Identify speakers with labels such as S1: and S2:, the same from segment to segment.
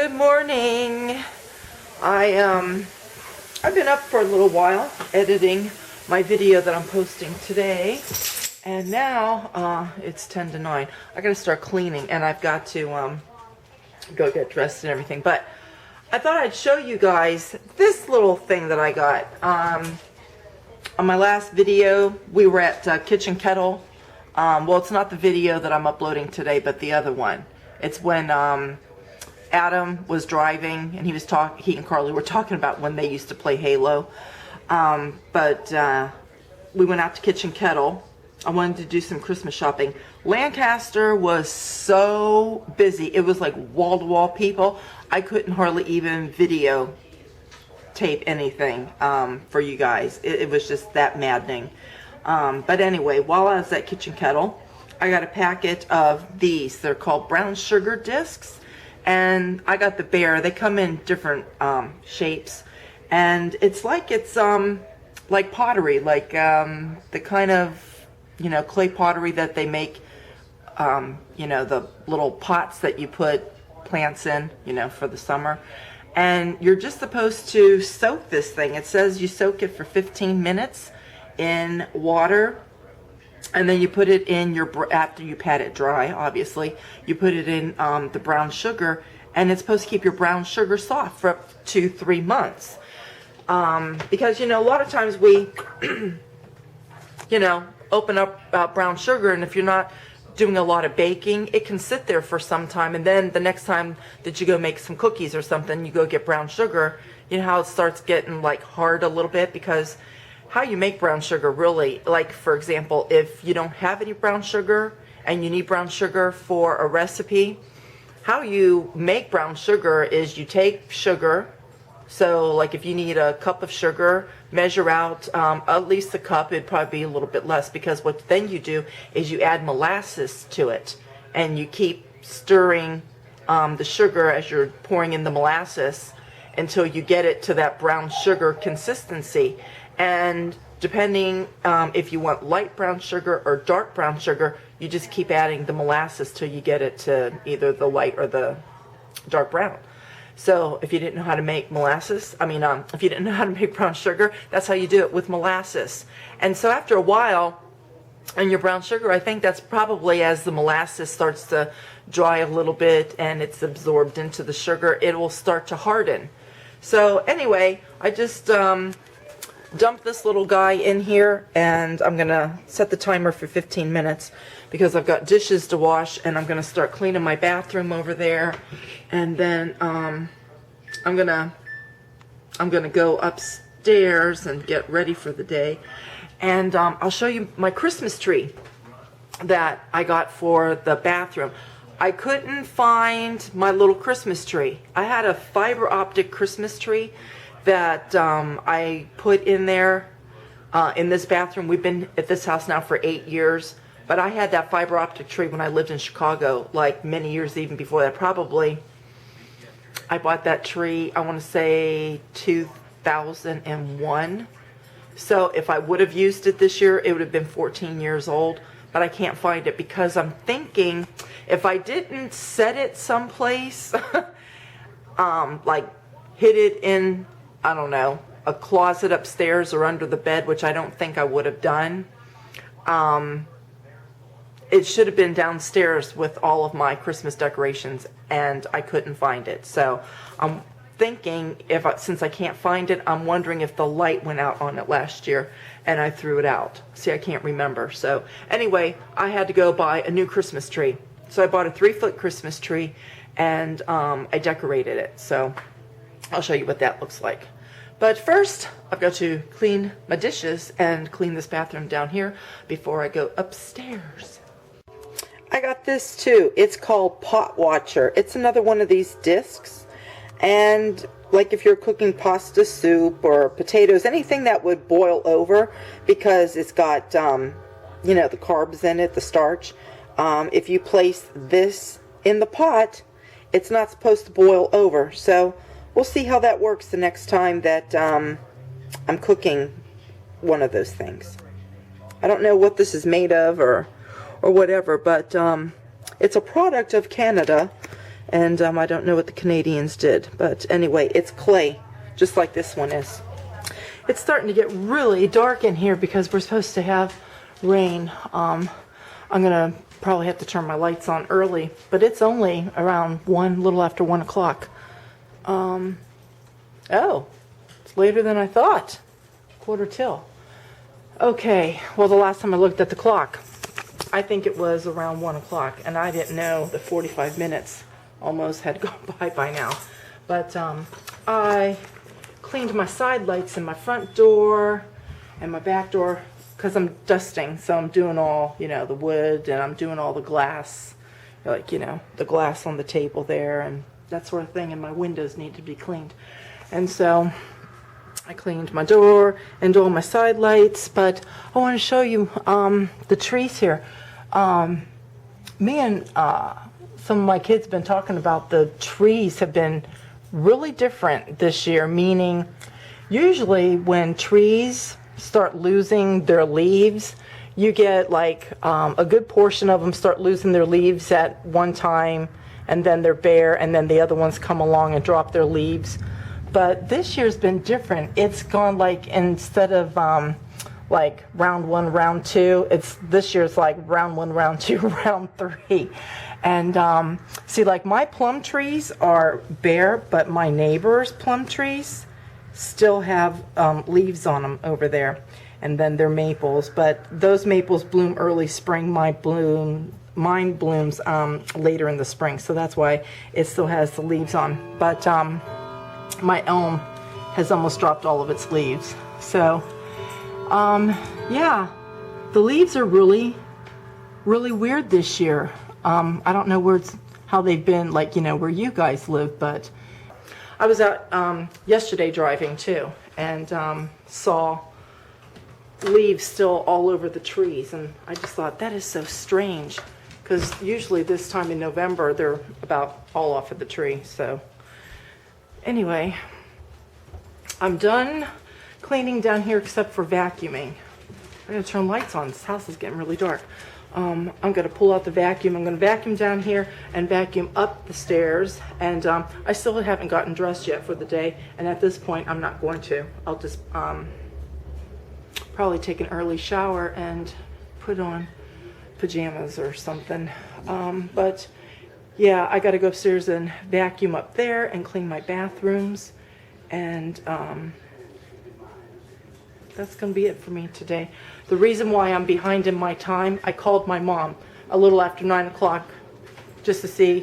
S1: Good morning. I've been up for a little while editing my video that I'm posting today, and now it's 10 to 9. I gotta start cleaning, and I've got to go get dressed and everything. But I thought I'd show you guys this little thing that I got. On my last video, we were at Kitchen Kettle. Well, it's not the video that I'm uploading today, but the other one. It's when Adam was driving, and he and Carly were talking about when they used to play Halo. But we went out to Kitchen Kettle. I wanted to do some Christmas shopping. Lancaster was so busy. It was like wall-to-wall people. I couldn't hardly even video tape anything for you guys. It was just that maddening. But anyway, while I was at Kitchen Kettle, I got a packet of these. They're called brown sugar discs. And I got the bear. They come in different shapes, and it's like like pottery, like the kind of clay pottery that they make, the little pots that you put plants in, for the summer. And you're just supposed to soak this thing. It says you soak it for 15 minutes in water. And then you put it in after you pat it dry, obviously, you put it in the brown sugar, and it's supposed to keep your brown sugar soft for up to 3 months. Because, a lot of times we, open up brown sugar, and if you're not doing a lot of baking, it can sit there for some time, and then the next time that you go make some cookies or something, you go get brown sugar, you know how it starts getting like hard a little bit, because how you make brown sugar really, like for example, if you don't have any brown sugar and you need brown sugar for a recipe, how you make brown sugar is you take sugar. So like if you need a cup of sugar, measure out at least a cup. It'd probably be a little bit less, because what then you do is you add molasses to it, and you keep stirring the sugar as you're pouring in the molasses until you get it to that brown sugar consistency. And depending if you want light brown sugar or dark brown sugar, you just keep adding the molasses till you get it to either the light or the dark brown. So if you didn't know how to make molasses, if you didn't know how to make brown sugar, that's how you do it, with molasses. And so after a while, in your brown sugar, I think that's probably as the molasses starts to dry a little bit and it's absorbed into the sugar, it will start to harden. So anyway, I just dump this little guy in here, and I'm gonna set the timer for 15 minutes because I've got dishes to wash, and I'm gonna start cleaning my bathroom over there, and then I'm gonna go upstairs and get ready for the day, and I'll show you my Christmas tree that I got for the bathroom. I couldn't find my little Christmas tree. I had a fiber optic Christmas tree that I put in there in this bathroom. We've been at this house now for 8 years, but I had that fiber optic tree when I lived in Chicago, like many years even before that. Probably I bought that tree, I want to say 2001. So if I would have used it this year, it would have been 14 years old, but I can't find it because I'm thinking if I didn't set it someplace, like hid it in, I don't know, a closet upstairs or under the bed, which I don't think I would have done. It should have been downstairs with all of my Christmas decorations, and I couldn't find it. So I'm thinking, since I can't find it, I'm wondering if the light went out on it last year and I threw it out. See, I can't remember. So anyway, I had to go buy a new Christmas tree. So I bought a 3-foot Christmas tree, and I decorated it. So I'll show you what that looks like. But first, I've got to clean my dishes and clean this bathroom down here before I go upstairs. I got this too. It's called Pot Watcher. It's another one of these discs. And like if you're cooking pasta soup or potatoes, anything that would boil over, because it's got, the carbs in it, the starch. If you place this in the pot, it's not supposed to boil over. So we'll see how that works the next time that I'm cooking one of those things. I don't know what this is made of or whatever, but it's a product of Canada, And I don't know what the Canadians did. But anyway, it's clay, just like this one is. It's starting to get really dark in here because we're supposed to have rain. I'm going to probably have to turn my lights on early, but it's only around little after 1 o'clock. Oh, it's later than I thought. 1:45. Okay, well, the last time I looked at the clock, I think it was around 1 o'clock, and I didn't know the 45 minutes almost had gone by now. But I cleaned my side lights in my front door and my back door because I'm dusting, so I'm doing all, the wood, and I'm doing all the glass, the glass on the table there and that sort of thing, and my windows need to be cleaned. And so I cleaned my door and all my side lights, but I want to show you the trees here. Me and some of my kids have been talking about the trees have been really different this year, meaning usually when trees start losing their leaves, you get like a good portion of them start losing their leaves at one time, and then they're bare, and then the other ones come along and drop their leaves. But this year's been different. It's gone like, instead of like round 1, round 2, this year's like round 1, round 2, round 3. And see, like my plum trees are bare, but my neighbor's plum trees still have leaves on them over there. And then they're maples, but those maples bloom early spring. Mine blooms later in the spring, so that's why it still has the leaves on. But my elm has almost dropped all of its leaves. So yeah, the leaves are really, really weird this year. I don't know how they've been, like, where you guys live, but I was out yesterday driving too, and saw leaves still all over the trees, and I just thought, that is so strange, because usually this time in November they're about all off of the tree. So anyway, I'm done cleaning down here except for vacuuming. I'm going to turn lights on. This house is getting really dark. I'm going to pull out the vacuum. I'm going to vacuum down here and vacuum up the stairs. And I still haven't gotten dressed yet for the day. And at this point, I'm not going to. I'll just probably take an early shower and put on pajamas or something. But yeah, I got to go upstairs and vacuum up there and clean my bathrooms. And that's going to be it for me today. The reason why I'm behind in my time, I called my mom a little after 9 o'clock just to see,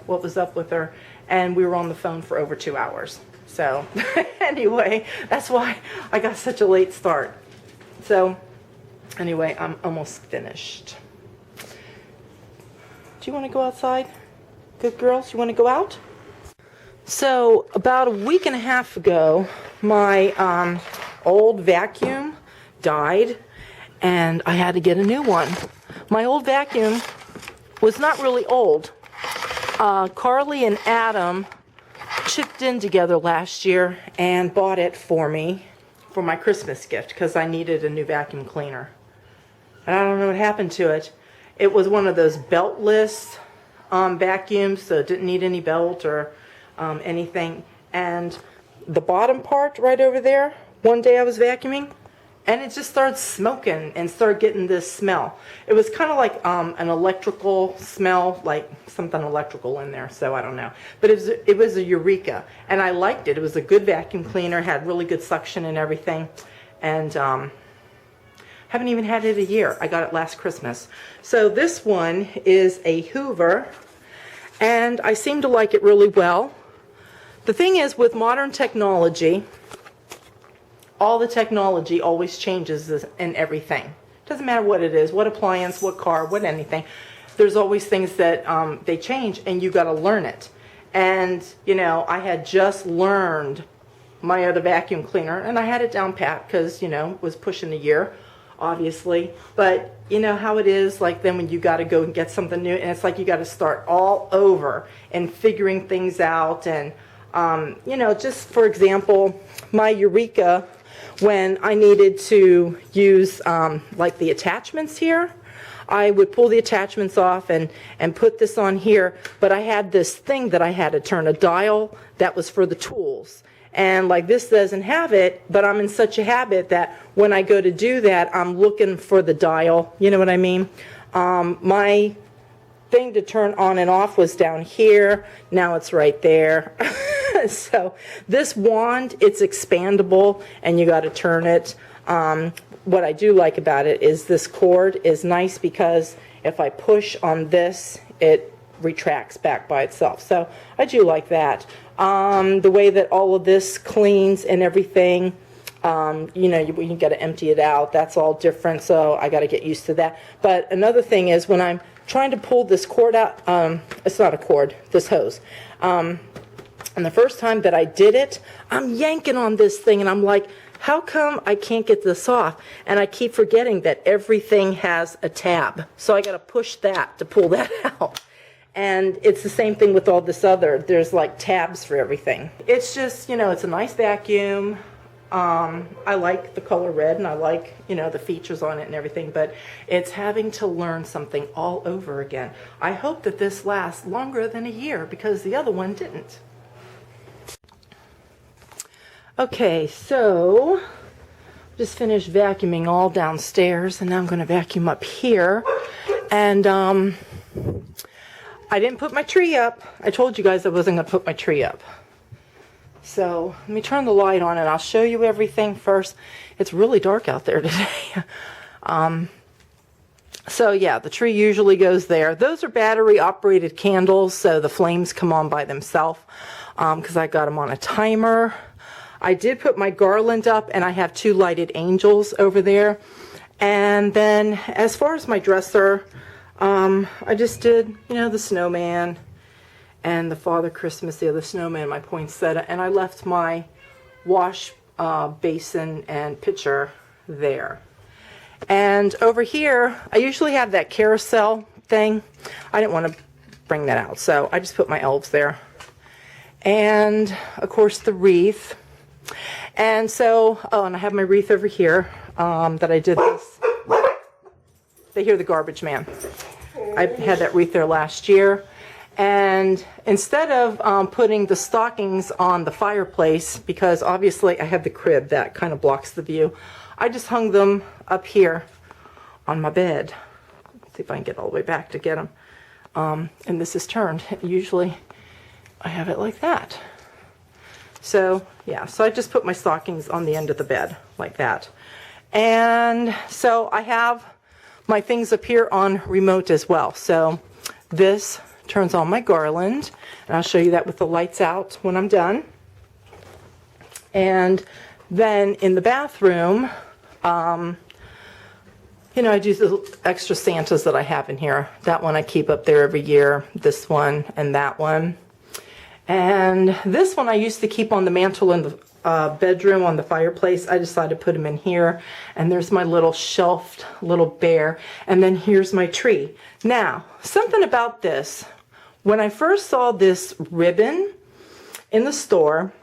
S1: what was up with her. And we were on the phone for over 2 hours. So anyway, that's why I got such a late start. So anyway, I'm almost finished. Do you want to go outside? Good girls, you want to go out? So about a week and a half ago, my old vacuum died, and I had to get a new one. My old vacuum was not really old. Carly and Adam chipped in together last year and bought it for me for my Christmas gift because I needed a new vacuum cleaner. And I don't know what happened to it. It was one of those beltless vacuums, so it didn't need any belt or anything. And the bottom part right over there, one day I was vacuuming, and it just started smoking and started getting this smell. It was kind of like an electrical smell, like something electrical in there, so I don't know. But it was a Eureka, and I liked it. It was a good vacuum cleaner, had really good suction and everything, and haven't even had it a year. I got it last Christmas. So this one is a Hoover, and I seem to like it really well. The thing is, with modern technology, all the technology always changes in everything. Doesn't matter what it is, what appliance, what car, what anything. There's always things that they change, and you got to learn it. And I had just learned my other vacuum cleaner, and I had it down pat because it was pushing a year, obviously. But you know how it is, like then when you got to go and get something new, and it's like you got to start all over and figuring things out. And just for example, my Eureka, when I needed to use like the attachments here, I would pull the attachments off and put this on here, but I had this thing that I had to turn, a dial that was for the tools. And like this doesn't have it, but I'm in such a habit that when I go to do that, I'm looking for the dial. You know what I mean? My thing to turn on and off was down here. Now it's right there. So this wand, it's expandable and you got to turn it. What I do like about it is this cord is nice because if I push on this, it retracts back by itself. So I do like that. The way that all of this cleans and everything, you know, you got to empty it out. That's all different, so I got to get used to that. But another thing is when I'm trying to pull this cord out, it's not a cord, this hose. And the first time that I did it, I'm yanking on this thing, and I'm like, how come I can't get this off? And I keep forgetting that everything has a tab. So I got to push that to pull that out. And it's the same thing with all this other. There's like tabs for everything. It's just, you know, it's a nice vacuum. I like the color red and I like, you know, the features on it and everything, but it's having to learn something all over again. I hope that this lasts longer than a year because the other one didn't. Okay, so just finished vacuuming all downstairs and now I'm going to vacuum up here. And I didn't put my tree up. I told you guys I wasn't going to put my tree up. So let me turn the light on and I'll show you everything first. It's really dark out there today. So yeah, the tree usually goes there. Those are battery operated candles, so the flames come on by themselves because I got them on a timer. I did put my garland up and I have 2 lighted angels over there. And then as far as my dresser, I just did, you know, the snowman and the Father Christmas, the other snowman, my poinsettia, and I left my wash basin and pitcher there. And over here, I usually have that carousel thing. I didn't want to bring that out, so I just put my elves there. And, of course, the wreath. And so, oh, and I have my wreath over here that I did this. They hear the garbage man. I had that wreath there last year. And instead of putting the stockings on the fireplace, because obviously I have the crib that kind of blocks the view, I just hung them up here on my bed. Let's see if I can get all the way back to get them. And this is turned. Usually I have it like that. So yeah, so I just put my stockings on the end of the bed like that. And so I have my things up here on remote as well. So this turns on my garland, and I'll show you that with the lights out when I'm done. And then in the bathroom, you know, I do the extra Santas that I have in here. That one I keep up there every year, this one and that one. And this one I used to keep on the mantle in the bedroom on the fireplace. I decided to put them in here. And there's my little shelved little bear. And then here's my tree. Now, something about this. When I first saw this ribbon in the store,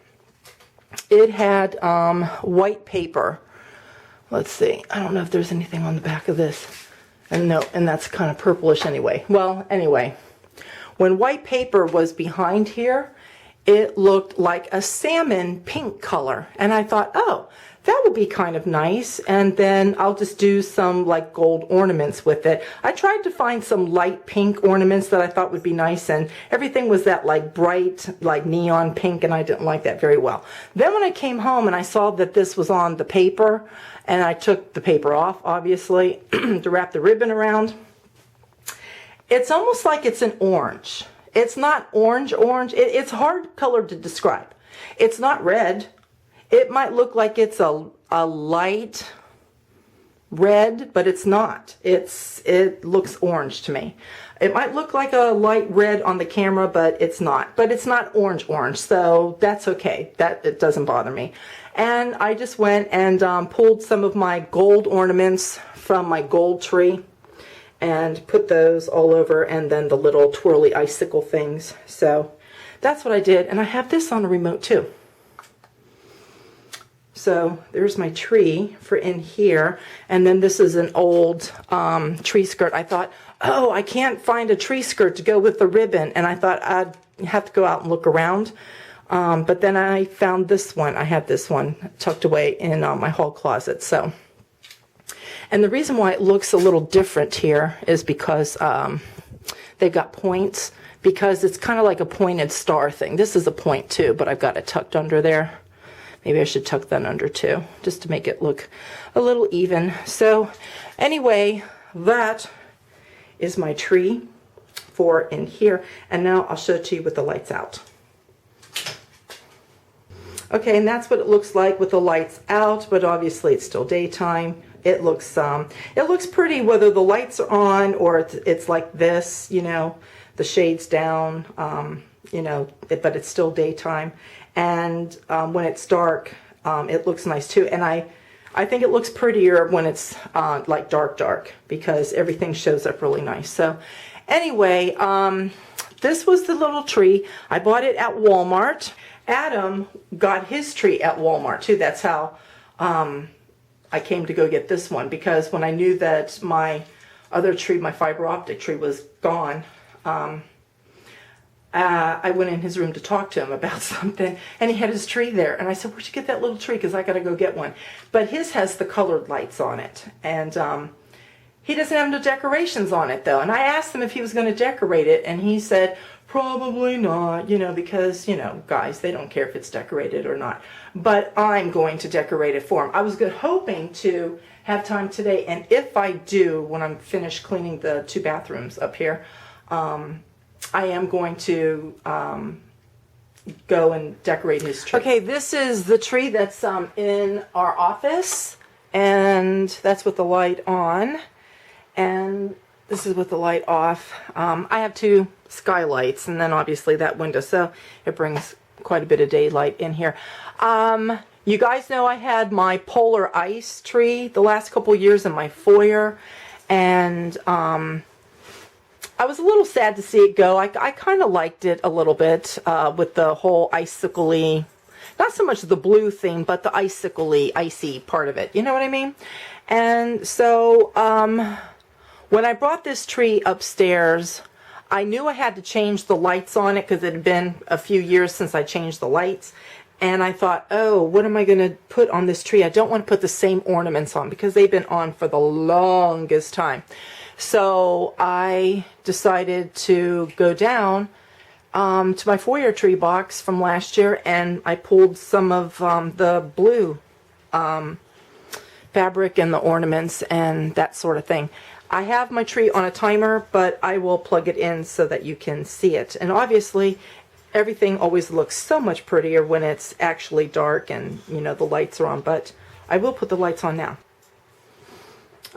S1: it had white paper. Let's see. I don't know if there's anything on the back of this. And no, and that's kind of purplish anyway. Well, anyway. When white paper was behind here, it looked like a salmon pink color. And I thought, oh, that would be kind of nice. And then I'll just do some like gold ornaments with it. I tried to find some light pink ornaments that I thought would be nice. And everything was that like bright, like neon pink. And I didn't like that very well. Then when I came home and I saw that this was on the paper, and I took the paper off, obviously, to wrap the ribbon around. It's almost like it's an orange. It's not orange. It's hard color to describe. It's not red. It might look like it's a light red, but it's not. It looks orange to me. It might look like a light red on the camera, but it's not. But it's not orange, so that's okay. It doesn't bother me. And I just went and pulled some of my gold ornaments from my gold tree and put those all over, and then the little twirly icicle things. So that's what I did. And I have this on the remote too.
S2: So there's my tree for in here. And then this is an old tree skirt. I thought, oh, I can't find a tree skirt to go with the ribbon. And I thought I'd have to go out and look around. But then I found this one. I had this one tucked away in my hall closet. So, and the reason why it looks a little different here is because they've got points, because it's kind of like a pointed star thing. This is a point too, but I've got it tucked under there. Maybe I should tuck that under too, just to make it look a little even. So anyway, that is my tree for in here. And now I'll show it to you with the lights out. Okay, and that's what it looks like with the lights out, but obviously it's still daytime. It looks pretty whether the lights are on or it's like this, you know, the shades down, you know, but it's still daytime. And when it's dark, it looks nice too. And I think it looks prettier when it's like dark, because everything shows up really nice. So anyway, this was the little tree. I bought it at Walmart. Adam got his tree at Walmart too. That's how I came to go get this one, because when I knew that my other tree, my fiber optic tree, was gone, I went in his room to talk to him about something, and he had his tree there. And I said, where'd you get that little tree? Because I got to go get one. But his has the colored lights on it. And he doesn't have no decorations on it, though. And I asked him if he was going to decorate it, and he said, probably not, you know, because, you know, guys, they don't care if it's decorated or not. But I'm going to decorate it for him. I was hoping to have time today, and if I do, when I'm finished cleaning the 2 bathrooms up here, I am going to go and decorate his tree. Okay, this is the tree that's in our office, and that's with the light on, and this is with the light off. I have 2 skylights, and then obviously that window, so it brings quite a bit of daylight in here. You guys know I had my polar ice tree the last couple years in my foyer, and I was a little sad to see it go. I kind of liked it a little bit with the whole icicle-y, not so much the blue theme, but the icicle-y, icy part of it. You know what I mean? And so when I brought this tree upstairs, I knew I had to change the lights on it because it had been a few years since I changed the lights. And I thought, oh, what am I going to put on this tree? I don't want to put the same ornaments on because they've been on for the longest time. So I decided to go down to my foyer tree box from last year, and I pulled some of the blue fabric and the ornaments and that sort of thing. I have my tree on a timer, but I will plug it in so that you can see it. And obviously, everything always looks so much prettier when it's actually dark and, you know, the lights are on, but I will put the lights on now.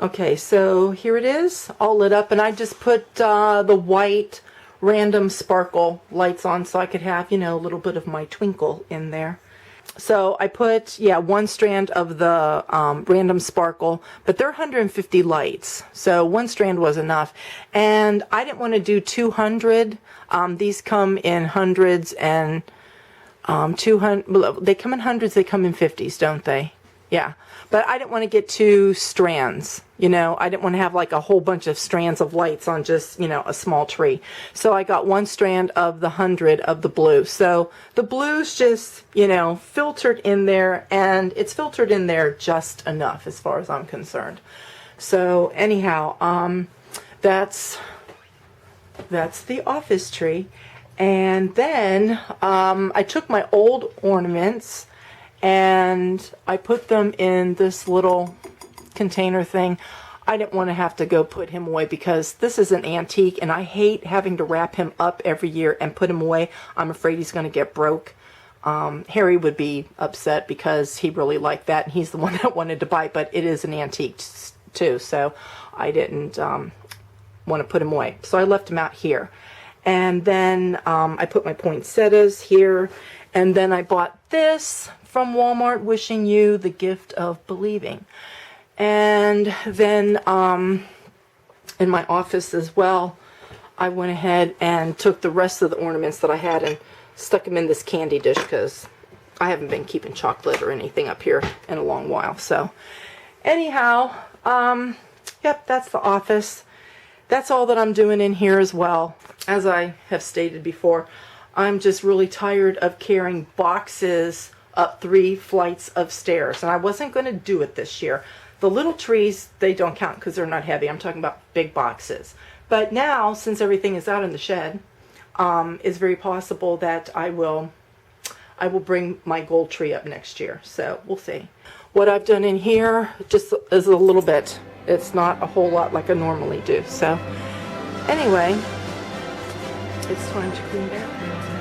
S2: Okay, so here it is, all lit up, and I just put the white random sparkle lights on so I could have, you know, a little bit of my twinkle in there. So I put, yeah, 1 strand of the random sparkle, but they're 150 lights, so 1 strand was enough. And I didn't want to do 200. These come in hundreds and 200. They come in hundreds, they come in 50s, don't they? Yeah. But I didn't want to get 2 strands, you know. I didn't want to have like a whole bunch of strands of lights on just, you know, a small tree. So I got 1 strand of the 100 of the blue. So the blue's just, you know, filtered in there, and it's filtered in there just enough as far as I'm concerned. So anyhow, that's the office tree. And then I took my old ornaments and I put them in this little container thing. I didn't want to have to go put him away because this is an antique, and I hate having to wrap him up every year and put him away. I'm afraid he's going to get broke. Harry would be upset because he really liked that, and he's the one that wanted to buy it, but it is an antique too, so I didn't want to put him away. So I left him out here. And then I put my poinsettias here, and then I bought this from Walmart, wishing you the gift of believing. And then in my office as well, I went ahead and took the rest of the ornaments that I had and stuck them in this candy dish because I haven't been keeping chocolate or anything up here in a long while. So anyhow, yep, that's the office. That's all that I'm doing in here as well. As I have stated before, I'm just really tired of carrying boxes up 3 flights of stairs, and I wasn't going to do it this year. The little trees, they don't count because they're not heavy. I'm talking about big boxes. But now, since everything is out in the shed, it's very possible that I will bring my gold tree up next year. So we'll see. What I've done in here just is a little bit. It's not a whole lot like I normally do. So anyway, it's time to clean bathroom.